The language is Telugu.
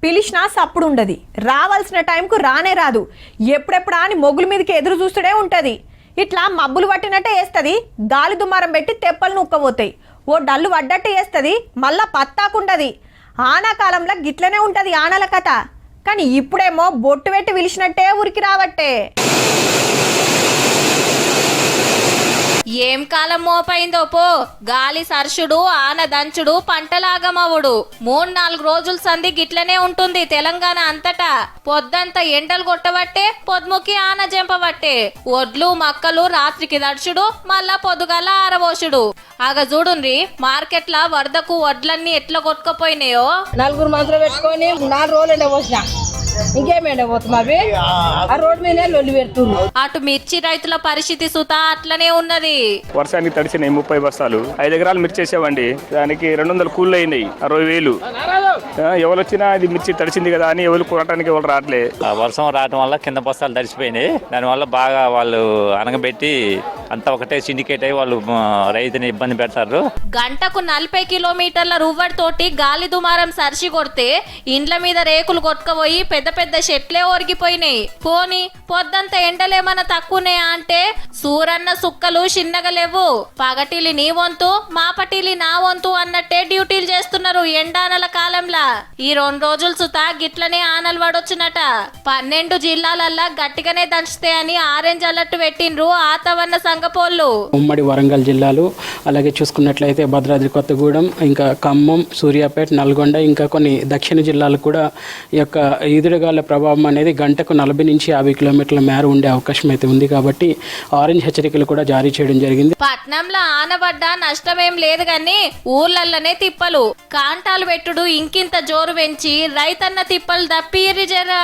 పిలిచినా సప్పుడు ఉండదు, రావాల్సిన టైంకు రానే రాదు. ఎప్పుడెప్పుడా అని మొగుల మీదకి ఎదురు చూస్తూనే ఉంటుంది. ఇట్లా మబ్బులు పట్టినట్టే వేస్తుంది, గాలి దుమారం పెట్టి తెప్పలు నూక్కపోతాయి. ఓ డల్లు పడ్డట్టు వేస్తుంది, మళ్ళా పత్తాకుండది. ఆనాకాలంలో గిట్లనే ఉంటుంది ఆనల కథ. కానీ ఇప్పుడేమో బొట్టు పెట్టి పిలిచినట్టే ఉరికి రావట్టే. ఏం కాలం మోపైందో పో. గాలి సర్షుడు, ఆన దంచుడు, పంటలాగమవుడు 3-4 రోజుల సంధి గిట్లనే ఉంటుంది తెలంగాణ అంతటా. పొద్దంతా ఎండలు కొట్టబట్టే, పొద్దుముకి ఆన జంపబట్టే. ఒడ్లు మక్కలు రాత్రికి దడుచుడు, మళ్ళా పొద్దుగాల ఆరబోసుడు. ఆగ చూడుండ్రి, మార్కెట్ల వరదకు వడ్లన్నీ ఎట్లా కొట్టుకుపోయినాయో. 4 మంత్రులు పెట్టుకొని 4 రోజులు ఎండ పోసిన, ఇంకేమేండ పోతున్నా ఆ రోడ్డు మీద లొల్లి పెడుతుంది. అటు మిర్చి రైతుల పరిస్థితి సుతా అట్లనే ఉన్నది. వర్షానికి తడిచినాయి 30 బస్తాలు. 5 ఎకరాలు మిర్చి వేసామండి, దానికి 200 కూళ్ళు అయినాయి, 60,000. ఎవరు వచ్చినా అది మిర్చి తడిచింది కదా అని ఎవరు కొనడానికి ఎవరు రావట్లే. వర్షం రావడం వల్ల కింద బస్తాలు తడిచిపోయినాయి. దానివల్ల బాగా వాళ్ళు అనగబెట్టి అంతా ఒకటే సిండికేట్ అయ్యి వాళ్ళు రైతుని ఇబ్బంది పెడతారు. గంటకు 40 కిలోమీటర్ల రువ్వడి తోటి గాలి దుమారం సరిచి కొడితే ఇండ్ల మీద రేకులు కొట్టుకుపోయి పెద్ద పెద్ద చెట్లే ఒరిగిపోయినాయి. పోని పొద్దంతా ఎండలేమన్నా తక్కువనే అంటే సూరన్న సుక్కలు చిన్నగా లేవు. పగటిలి నీ వంతు, మాపటిలి నా వంతు అన్నట్టే డ్యూటీలు చేస్తున్నారు ఎండానల కాలంలా. ఈ 2 రోజులు సుతా గిట్లనే ఆనలు పడొచ్చునట. 12 జిల్లాలల్లా గట్టిగానే దంచుతాయని ఆరెంజ్ అలర్ట్ పెట్టిండ్రు ఆతవన్న సంగపోళ్ళు. ఉమ్మడి వరంగల్ జిల్లాలు, అలాగే చూసుకున్నట్లయితే భద్రాద్రి కొత్తగూడెం, ఇంకా ఖమ్మం, సూర్యాపేట, నల్గొండ, ఇంకా కొన్ని దక్షిణ జిల్లాలు కూడా ఈ యొక్క ఈదురుగాల ప్రభావం అనేది గంటకు 40 నుంచి 50 కిలోమీటర్ల మేర ఉండే అవకాశం అయితే ఉంది. కాబట్టి ఆరెంజ్ హెచ్చరికలు కూడా జారీ చేయడం జరిగింది. పట్నంలో ఆనబడ్డ నష్టమేం లేదు గాని ఊర్లల్లనే తిప్పలు, కాంటాలు పెట్టుడు ఇంకింత జోరు పెంచి రైతన్న తిప్పలు దప్పిర్రి జరా.